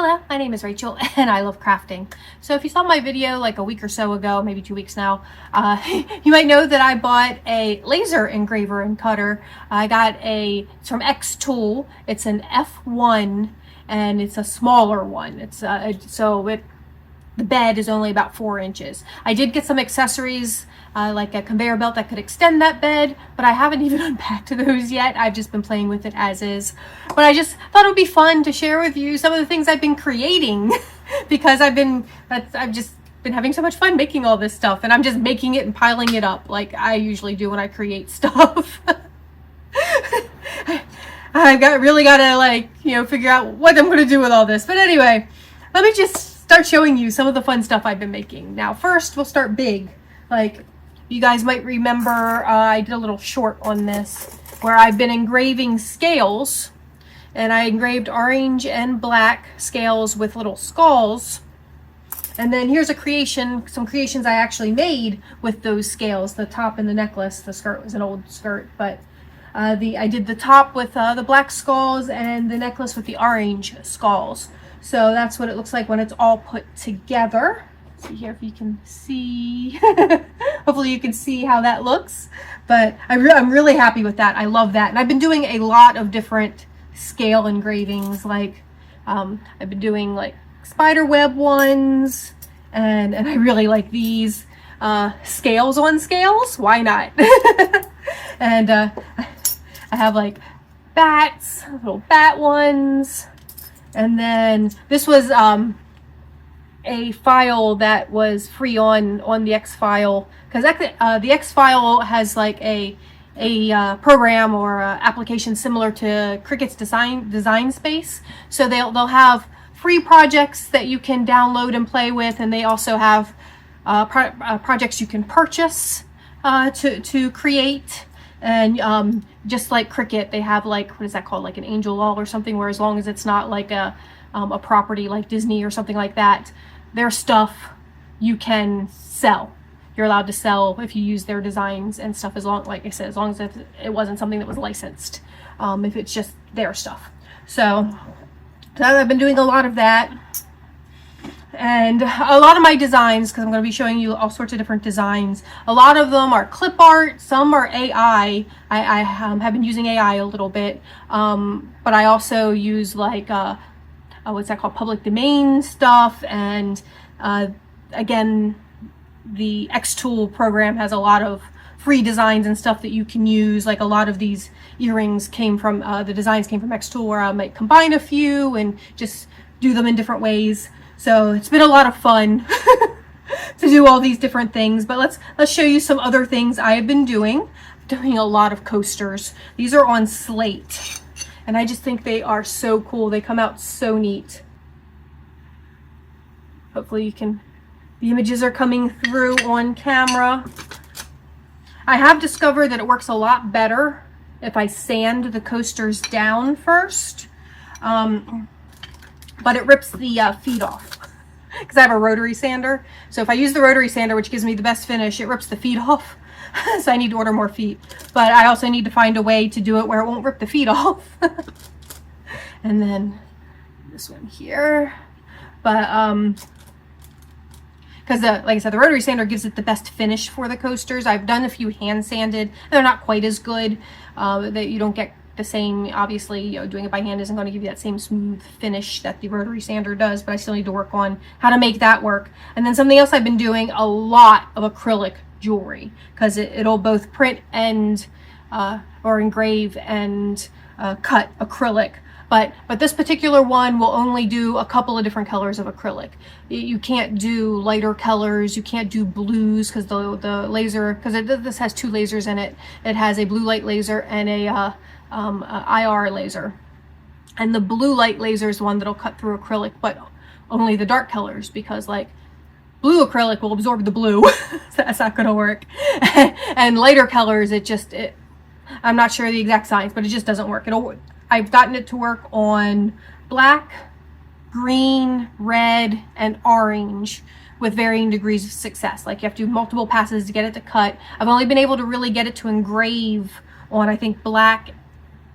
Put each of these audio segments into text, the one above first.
Hello, my name is Rachel and I love crafting. So if you saw my video like a week or so ago, maybe 2 weeks now, you might know that I bought a laser engraver and cutter. I got it's from XTOOL. It's an F1 and it's a smaller one. The bed is only about 4 inches. I did get some accessories like a conveyor belt that could extend that bed, but I haven't even unpacked those yet. I've just been playing with it as is. But I just thought it would be fun to share with you some of the things I've been creating because I've just been having so much fun making all this stuff, and I'm just making it and piling it up like I usually do when I create stuff. Really gotta figure out what I'm gonna do with all this. But anyway, let me just start showing you some of the fun stuff I've been making. Now first we'll start big. Like you guys might remember I did a little short on this where I've been engraving scales, and I engraved orange and black scales with little skulls. And then here's some creations I actually made with those scales. The top and the necklace. The skirt was an old skirt, but I did the top with the black skulls and the necklace with the orange skulls. So that's what it looks like when it's all put together. Let's see here if you can see. Hopefully you can see how that looks. But I'm really happy with that. I love that. And I've been doing a lot of different scale engravings. Like I've been doing like spider web ones, and I really like these scales on scales. Why not? And I have like bats, little bat ones. And then this was a file that was free on the X file, because the X file has like a program or application similar to Cricut's design space. So they'll have free projects that you can download and play with, and they also have projects you can purchase to create. And just like Cricut, they have like, what is that called, like an angel wall or something, where as long as it's not like a property like Disney or something like that, their stuff you can sell. You're allowed to sell if you use their designs and stuff, as long, like I said, as long as it wasn't something that was licensed, if it's just their stuff. So I've been doing a lot of that. And a lot of my designs, because I'm going to be showing you all sorts of different designs, a lot of them are clip art, some are AI. I have been using AI a little bit, but I also use like, what's that called, public domain stuff. And again, the XTOOL program has a lot of free designs and stuff that you can use. Like a lot of these earrings came from, the designs came from XTOOL, where I might combine a few and just do them in different ways. So it's been a lot of fun to do all these different things. But let's show you some other things I have been doing. I'm doing a lot of coasters. These are on slate, and I just think they are so cool. They come out so neat. Hopefully the images are coming through on camera. I have discovered that it works a lot better if I sand the coasters down first. But it rips the feet off because I have a rotary sander. So if I use the rotary sander, which gives me the best finish, it rips the feet off. So I need to order more feet. But I also need to find a way to do it where it won't rip the feet off. And then this one here. But because like I said, the rotary sander gives it the best finish for the coasters. I've done a few hand sanded. They're not quite as good. That you don't get the same, obviously, doing it by hand isn't going to give you that same smooth finish that the rotary sander does, but I still need to work on how to make that work. And then something else I've been doing, a lot of acrylic jewelry, because it'll both print and or engrave and cut acrylic. But this particular one will only do a couple of different colors of acrylic. You can't do lighter colors. You can't do blues, because the laser, because this has 2 lasers in it. It has a blue light laser and a IR laser. And the blue light laser is the one that'll cut through acrylic, but only the dark colors, because like blue acrylic will absorb the blue. So that's not going to work. And lighter colors, I'm not sure the exact science, but it just doesn't work. I've gotten it to work on black, green, red, and orange with varying degrees of success. Like you have to do multiple passes to get it to cut. I've only been able to really get it to engrave on, I think, black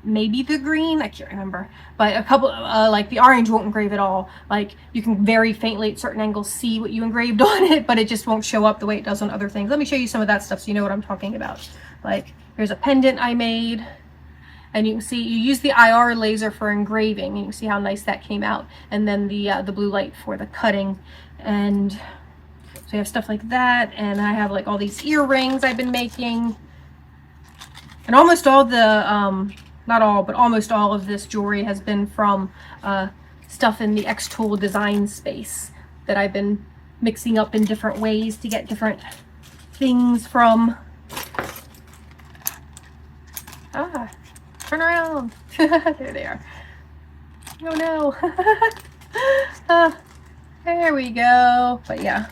maybe the green, I can't remember, but a couple, like the orange won't engrave at all. Like you can very faintly at certain angles see what you engraved on it, but it just won't show up the way it does on other things. Let me show you some of that stuff so you know what I'm talking about. Like here's a pendant I made, and you can see you use the IR laser for engraving, and you can see how nice that came out, and then the blue light for the cutting. And so you have stuff like that, and I have like all these earrings I've been making. And almost all the, not all, but almost all of this jewelry has been from stuff in the XTOOL design space that I've been mixing up in different ways to get different things from. Ah, turn around. There they are. Oh no. There we go. But yeah.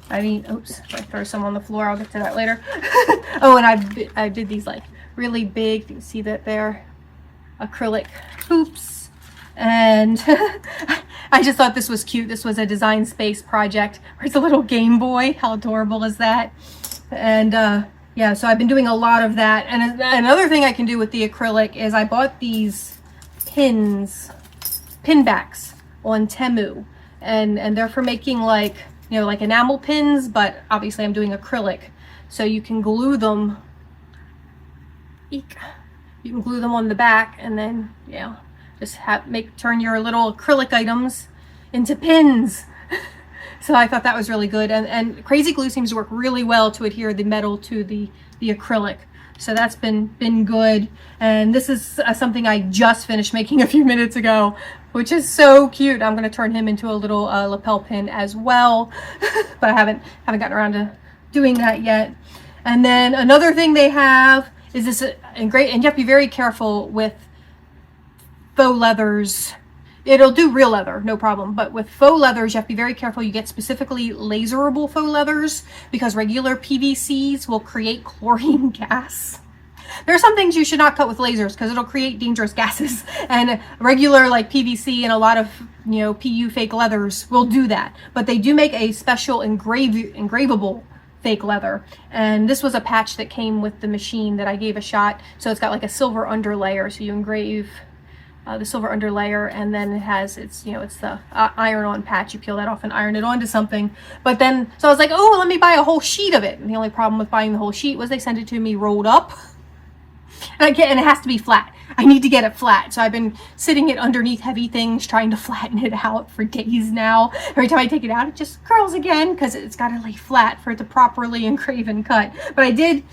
I mean, oops, if I throw some on the floor, I'll get to that later. Oh, and I did these like really big, you can see that they're acrylic hoops. And I just thought this was cute. This was a design space project where it's a little Game Boy. How adorable is that? And yeah, so I've been doing a lot of that. And another thing I can do with the acrylic is I bought these pin backs on Temu. And they're for making like, you know, like enamel pins, but obviously I'm doing acrylic. So you can glue them. Eek. You can glue them on the back and then, yeah, just turn your little acrylic items into pins. So I thought that was really good. And crazy glue seems to work really well to adhere the metal to the acrylic. So that's been good. And this is something I just finished making a few minutes ago, which is so cute. I'm going to turn him into a little lapel pin as well, but I haven't gotten around to doing that yet. And then another thing they have is this and you have to be very careful with faux leathers. It'll do real leather, no problem, but with faux leathers, you have to be very careful. You get specifically laserable faux leathers because regular PVCs will create chlorine gas. There are some things you should not cut with lasers because it'll create dangerous gases, and regular like PVC and a lot of, you know, PU fake leathers will do that. But they do make a special engravable fake leather, and this was a patch that came with the machine that I gave a shot. So it's got like a silver underlayer, so you engrave the silver underlayer, and then it has it's the iron-on patch. You peel that off and iron it onto something. But then so I was like, oh, let me buy a whole sheet of it. And the only problem with buying the whole sheet was they sent it to me rolled up. And it has to be flat. I need to get it flat. So I've been sitting it underneath heavy things, trying to flatten it out for days now. Every time I take it out, it just curls again because it's got to lay flat for it to properly engrave and cut. But I did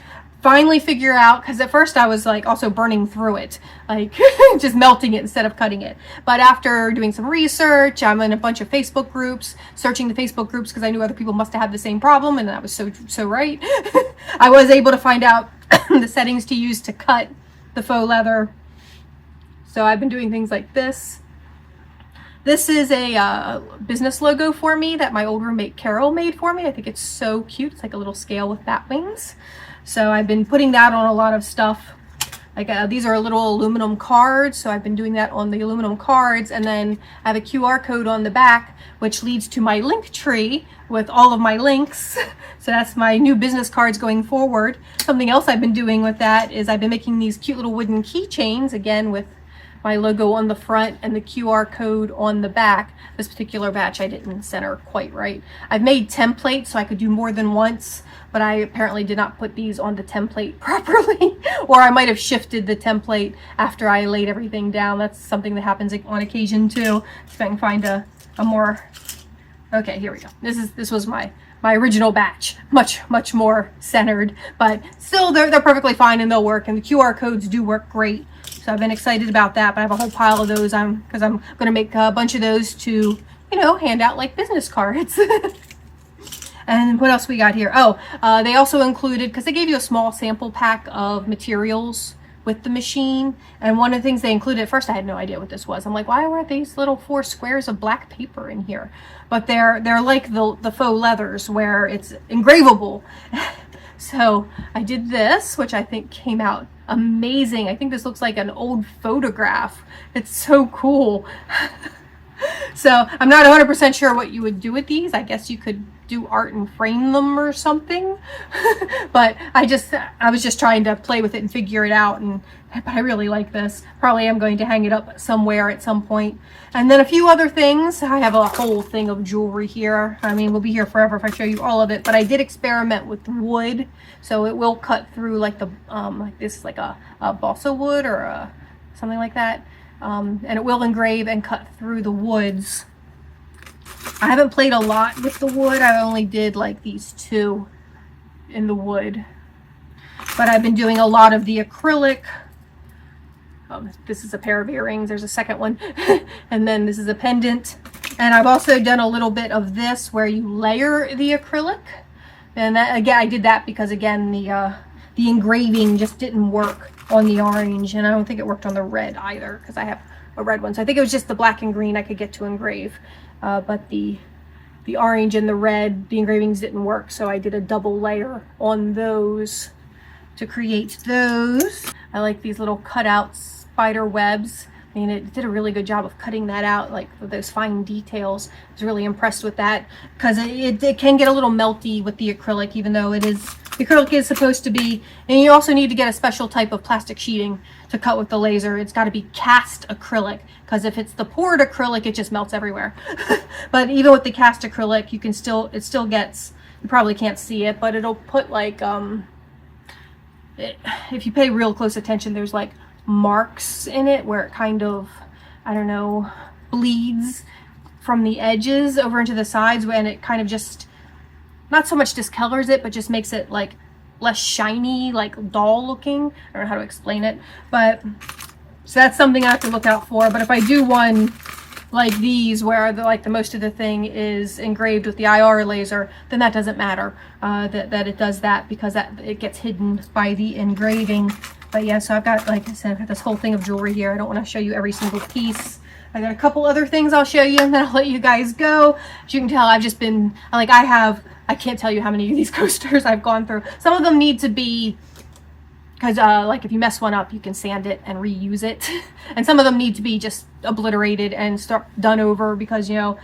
finally figure out, because at first I was like also burning through it, like just melting it instead of cutting it. But after doing some research, I'm in a bunch of Facebook groups, searching the Facebook groups because I knew other people must have had the same problem, and that was so right. I was able to find out the settings to use to cut the faux leather. So I've been doing things like this. This is a business logo for me that my old roommate Carol made for me. I think it's so cute. It's like a little scale with bat wings. So I've been putting that on a lot of stuff. Like these are little aluminum cards, so I've been doing that on the aluminum cards, and then I have a QR code on the back which leads to my link tree with all of my links. So that's my new business cards going forward. Something else I've been doing with that is I've been making these cute little wooden keychains, again with my logo on the front and the QR code on the back. This particular batch I didn't center quite right. I've made templates so I could do more than once, but I apparently did not put these on the template properly, or I might have shifted the template after I laid everything down. That's something that happens on occasion too. If I can find a more, okay, here we go. This was my original batch, much more centered, but still they're perfectly fine and they'll work, and the QR codes do work great. So I've been excited about that, but I have a whole pile of those because I'm going to make a bunch of those to, hand out like business cards. And what else we got here? Oh, they also included, because they gave you a small sample pack of materials with the machine, and one of the things they included, at first I had no idea what this was. I'm like, why were these little 4 squares of black paper in here? But they're like the faux leathers where it's engravable. So I did this, which I think came out amazing. I think this looks like an old photograph. It's so cool. So I'm not 100% sure what you would do with these. I guess you could do art and frame them or something. But I was just trying to play with it and figure it out, but I really like this. Probably am going to hang it up somewhere at some point. And then a few other things. I have a whole thing of jewelry here. I mean, we'll be here forever if I show you all of it, but I did experiment with wood, so it will cut through like the like this, like a balsa wood or something like that, and it will engrave and cut through the woods. I haven't played a lot with the wood. I only did like these two in the wood, but I've been doing a lot of the acrylic. This is a pair of earrings. There's a second one. And then this is a pendant. And I've also done a little bit of this where you layer the acrylic. And that, again, I did that because, again, the engraving just didn't work on the orange, and I don't think it worked on the red either because I have a red one. So I think it was just the black and green I could get to engrave. But the orange and the red, the engravings didn't work, so I did a double layer on those to create those. I like these little cutout spider webs. I mean, it did a really good job of cutting that out, like with those fine details. I was really impressed with that because it can get a little melty with the acrylic, even though the acrylic is supposed to be, and you also need to get a special type of plastic sheeting to cut with the laser. It's got to be cast acrylic, because if it's the poured acrylic, it just melts everywhere. But even with the cast acrylic, you can still, it still gets, you probably can't see it, but it'll put like, if you pay real close attention, there's like marks in it where it kind of, I don't know, bleeds from the edges over into the sides, when it kind of just, not so much discolors it, but just makes it like less shiny, like dull looking. I don't know how to explain it, but so that's something I have to look out for. But if I do one like these where the most of the thing is engraved with the IR laser, then that doesn't matter that it does that, because it gets hidden by the engraving. But yeah, so I've got, like I said, I've got this whole thing of jewelry here. I don't want to show you every single piece. I got a couple other things I'll show you, and then I'll let you guys go. As you can tell, I've just been, like, I can't tell you how many of these coasters I've gone through. Some of them need to be, because like if you mess one up, you can sand it and reuse it. And some of them need to be just obliterated and done over, because, you know,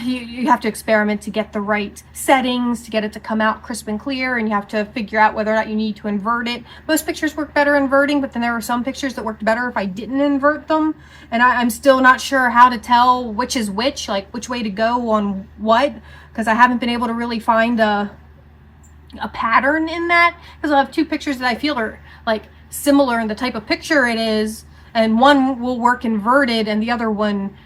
you have to experiment to get the right settings to get it to come out crisp and clear, and you have to figure out whether or not you need to invert it. Most pictures work better inverting, but then there were some pictures that worked better if I didn't invert them, and I'm still not sure how to tell which is which, like which way to go on what, because I haven't been able to really find a pattern in that, because I'll have two pictures that I feel are like similar in the type of picture it is, and one will work inverted and the other one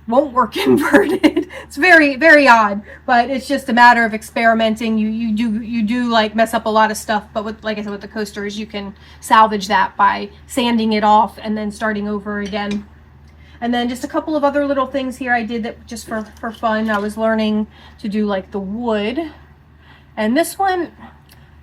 won't work inverted. It's very, very odd, but it's just a matter of experimenting. You do like mess up a lot of stuff, but with, like I said, with the coasters, you can salvage that by sanding it off and then starting over again. And then just a couple of other little things here I did that just for fun. I was learning to do like the wood, and this one,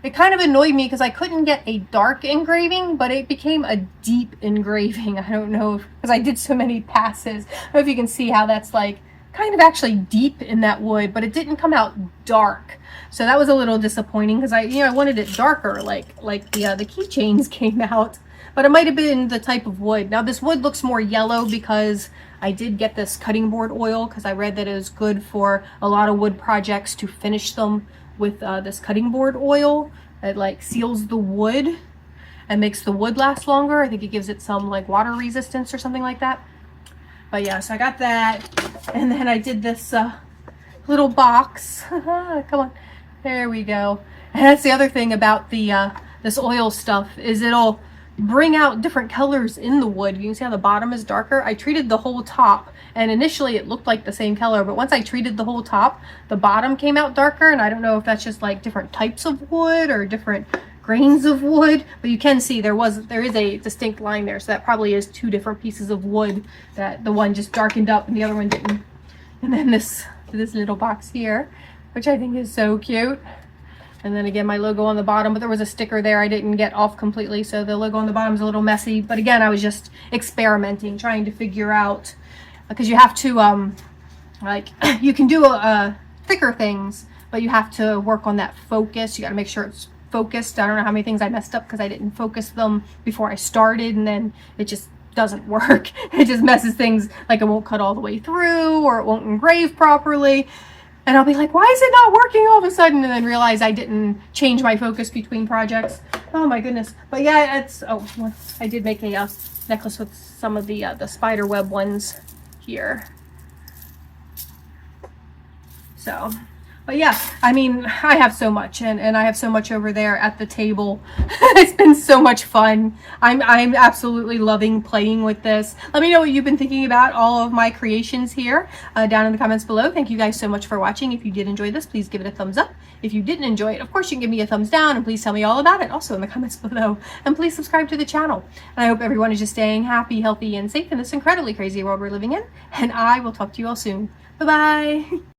it kind of annoyed me because I couldn't get a dark engraving, but it became a deep engraving. I don't know, because I did so many passes. I don't know if you can see how that's like kind of actually deep in that wood, but it didn't come out dark. So that was a little disappointing, because I wanted it darker, like the keychains came out. But it might have been the type of wood. Now this wood looks more yellow because I did get this cutting board oil, because I read that it was good for a lot of wood projects to finish them with this cutting board oil. It like seals the wood and makes the wood last longer. I think it gives it some like water resistance or something like that. But yeah, so I got that, and then I did this little box. Come on, there we go. And that's the other thing about the this oil stuff, is it'll bring out different colors in the wood. You can see how the bottom is darker. I treated the whole top, and initially it looked like the same color, but once I treated the whole top, the bottom came out darker, and I don't know if that's just like different types of wood or different grains of wood, but you can see there is a distinct line there, so that probably is two different pieces of wood, that the one just darkened up and the other one didn't. And then this little box here, which I think is so cute. And then again, my logo on the bottom, but there was a sticker there I didn't get off completely, so the logo on the bottom is a little messy. But again, I was just experimenting, trying to figure out, because you have to, like, you can do thicker things, but you have to work on that focus. You got to make sure it's focused. I don't know how many things I messed up because I didn't focus them before I started, and then it just doesn't work. It just messes things, like it won't cut all the way through, or it won't engrave properly. And I'll be like, why is it not working all of a sudden? And then realize I didn't change my focus between projects. Oh my goodness. But yeah, it's, oh, I did make a necklace with some of the spider web ones here. So, but yeah, I mean, I have so much, and I have so much over there at the table. It's been so much fun. I'm absolutely loving playing with this. Let me know what you've been thinking about all of my creations here down in the comments below. Thank you guys so much for watching. If you did enjoy this, please give it a thumbs up. If you didn't enjoy it, of course, you can give me a thumbs down, and please tell me all about it also in the comments below. And please subscribe to the channel. And I hope everyone is just staying happy, healthy, and safe in this incredibly crazy world we're living in. And I will talk to you all soon. Bye-bye.